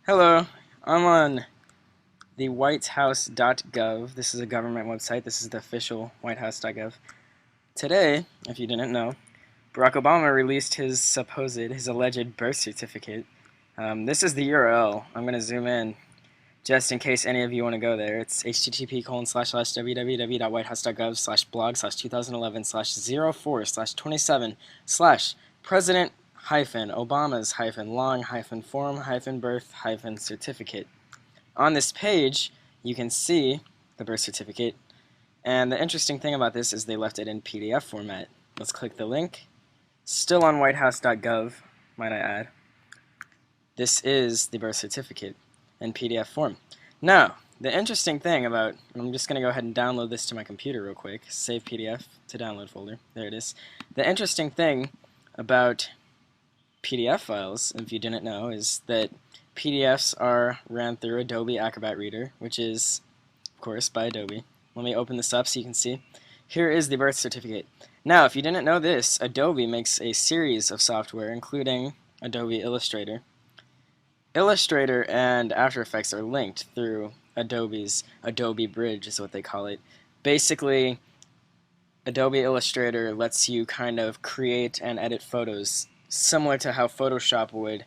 Hello, I'm on the whitehouse.gov. This is a government website. This is the official whitehouse.gov. Today, if you didn't know, Barack Obama released his alleged birth certificate. This is the URL. I'm going to zoom in just in case any of you want to go there. It's http://www.whitehouse.gov/president-Obama's-long-form-birth-certificate. On this page, you can see the birth certificate, and the interesting thing about this is they left it in PDF format. Let's click the link. Still on whitehouse.gov, might I add. This is the birth certificate in PDF form. Now, the interesting thing about, I'm just going to go ahead and download this to my computer real quick, save PDF to download folder, there it is. The interesting thing about PDF files, if you didn't know, is that PDFs are ran through Adobe Acrobat Reader, which is, of course, by Adobe. Let me open this up so you can see. Here is the birth certificate. Now, if you didn't know this, Adobe makes a series of software, including Adobe Illustrator. Illustrator and After Effects are linked through Adobe's Adobe Bridge, is what they call it. Basically, Adobe Illustrator lets you kind of create and edit photos similar to how Photoshop would.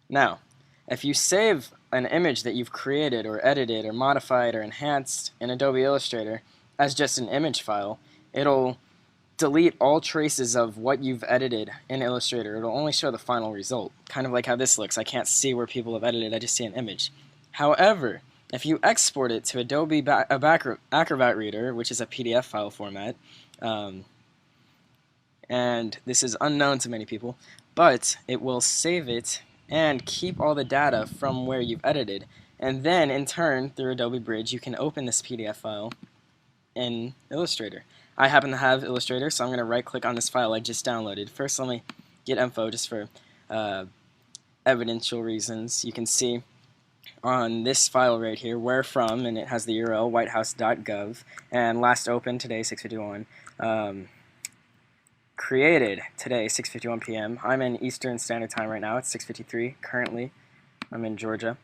Now, if you save an image that you've created or edited or modified or enhanced in Adobe Illustrator as just an image file, it'll delete all traces of what you've edited in Illustrator. It'll only show the final result, kind of like how this looks. I can't see where people have edited, I just see an image. However, if you export it to Adobe Acrobat Reader, which is a PDF file format, and this is unknown to many people, but it will save it and keep all the data from where you've edited. And then, in turn, through Adobe Bridge, you can open this PDF file in Illustrator. I happen to have Illustrator, so I'm going to right-click on this file I just downloaded. First, let me get info just for evidential reasons. You can see on this file right here, where from, and it has the URL whitehouse.gov, and last opened today, 6:51. Created today, 6:51 p.m. I'm in Eastern Standard Time right now. It's 6:53 currently. I'm in Georgia.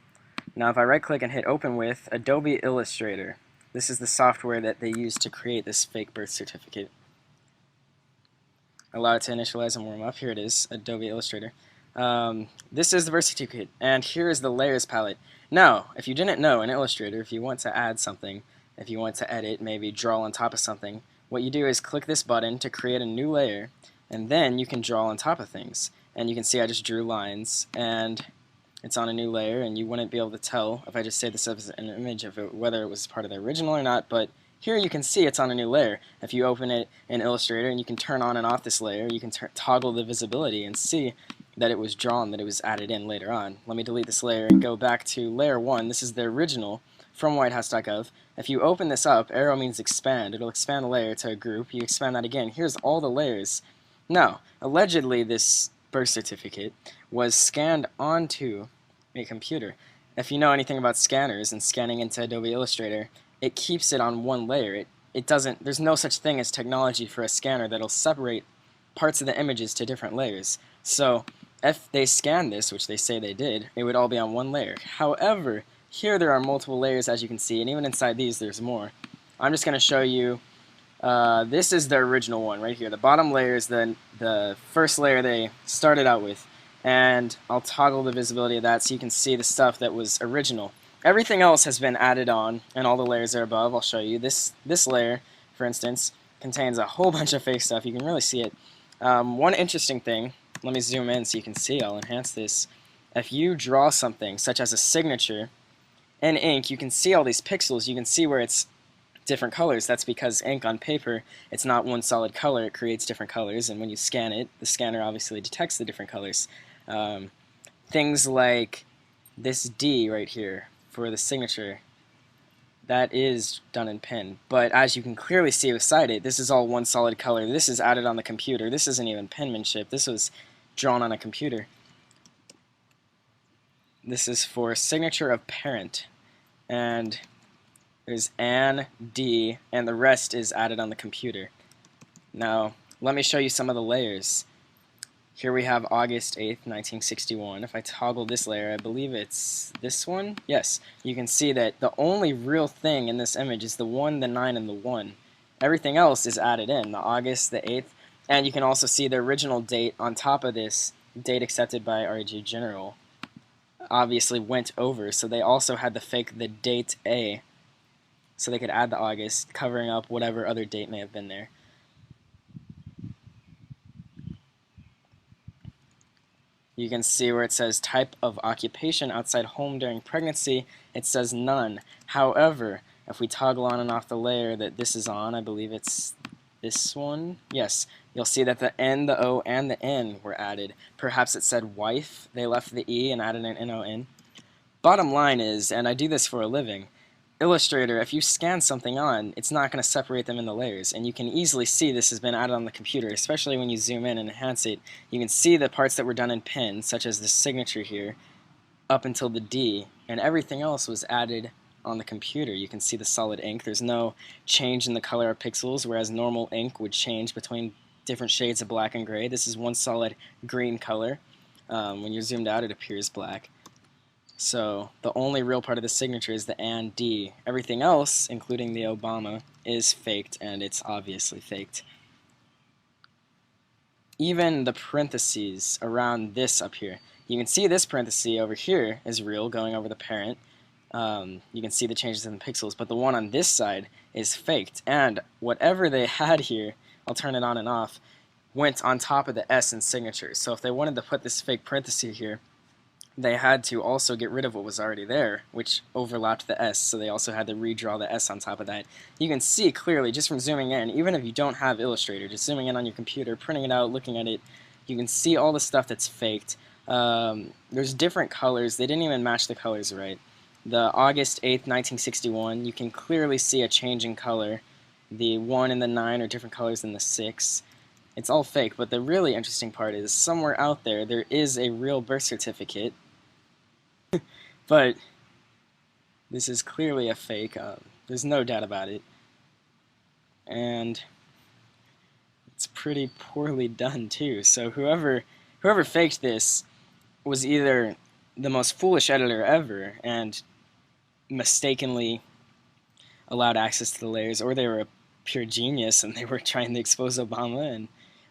Now, if I right-click and hit Open with Adobe Illustrator, this is the software that they use to create this fake birth certificate. Allow it to initialize and warm up. Here it is, Adobe Illustrator. This is the birth certificate, and here is the layers palette. Now, if you didn't know, in Illustrator, if you want to add something, if you want to edit, maybe draw on top of something, what you do is click this button to create a new layer, and then you can draw on top of things. And you can see I just drew lines, and it's on a new layer, and you wouldn't be able to tell if I just saved this as an image of it, whether it was part of the original or not, but here you can see it's on a new layer. If you open it in Illustrator and you can turn on and off this layer, you can toggle the visibility and see that it was drawn, that it was added in later on. Let me delete this layer and go back to layer 1. This is the original from whitehouse.gov. If you open this up, arrow means expand. It'll expand the layer to a group. You expand that again. Here's all the layers. Now, allegedly this birth certificate was scanned onto a computer. If you know anything about scanners and scanning into Adobe Illustrator, it keeps it on one layer. There's no such thing as technology for a scanner that'll separate parts of the images to different layers. So if they scanned this, which they say they did, it would all be on one layer. However, here there are multiple layers, as you can see, and even inside these there's more. I'm just going to show you, this is the original one right here. The bottom layer is the first layer they started out with, and I'll toggle the visibility of that so you can see the stuff that was original. Everything else has been added on, and all the layers are above. I'll show you. This layer, for instance, contains a whole bunch of fake stuff. You can really see it. One interesting thing, let me zoom in so you can see. I'll enhance this. If you draw something, such as a signature, in ink, you can see all these pixels. You can see where it's different colors. That's because ink on paper, it's not one solid color. It creates different colors, and when you scan it, the scanner obviously detects the different colors. Things like this D right here for the signature, that is done in pen. But as you can clearly see beside it, this is all one solid color. This is added on the computer. This isn't even penmanship. This was drawn on a computer. This is for signature of parent, and there's Ann, D, and the rest is added on the computer. Now, let me show you some of the layers. Here we have August 8th, 1961. If I toggle this layer, I believe it's this one. Yes, you can see that the only real thing in this image is the 1, the 9, and the 1. Everything else is added in, the August, the 8th, and you can also see the original date on top of this, date accepted by RG General, obviously went over, so they also had to fake the date A, so they could add the August, covering up whatever other date may have been there. You can see where it says type of occupation outside home during pregnancy, it says none. However, if we toggle on and off the layer that this is on, I believe it's this one, yes, you'll see that the N, the O, and the N were added. Perhaps it said wife, they left the E and added an N-O-N. Bottom line is, and I do this for a living, Illustrator, if you scan something on, it's not going to separate them into layers, and you can easily see this has been added on the computer, especially when you zoom in and enhance it. You can see the parts that were done in pen, such as the signature here, up until the D, and everything else was added on the computer. You can see the solid ink. There's no change in the color of pixels, whereas normal ink would change between different shades of black and gray. This is one solid green color. When you're zoomed out, it appears black. So the only real part of the signature is the and D. Everything else, including the Obama, is faked, and it's obviously faked. Even the parentheses around this up here, you can see this parenthesis over here is real, going over the parent. You can see the changes in the pixels, but the one on this side is faked. And whatever they had here, I'll turn it on and off, went on top of the S in signature. So if they wanted to put this fake parenthesis here, they had to also get rid of what was already there, which overlapped the S, so they also had to redraw the S on top of that. You can see clearly just from zooming in, even if you don't have Illustrator, just zooming in on your computer, printing it out, looking at it, you can see all the stuff that's faked. There's different colors. They didn't even match the colors right. The August 8th, 1961, you can clearly see a change in color. The 1 and the 9 are different colors than the 6. It's all fake, but the really interesting part is somewhere out there, there is a real birth certificate. But this is clearly a fake. There's no doubt about it. And it's pretty poorly done, too. So whoever faked this was either the most foolish editor ever and mistakenly allowed access to the layers, or they were a pure genius and they were trying to expose Obama, and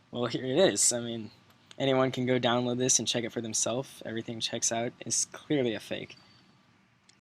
well, here it is. I mean, anyone can go download this and check it for themselves. Everything checks out. It's clearly a fake.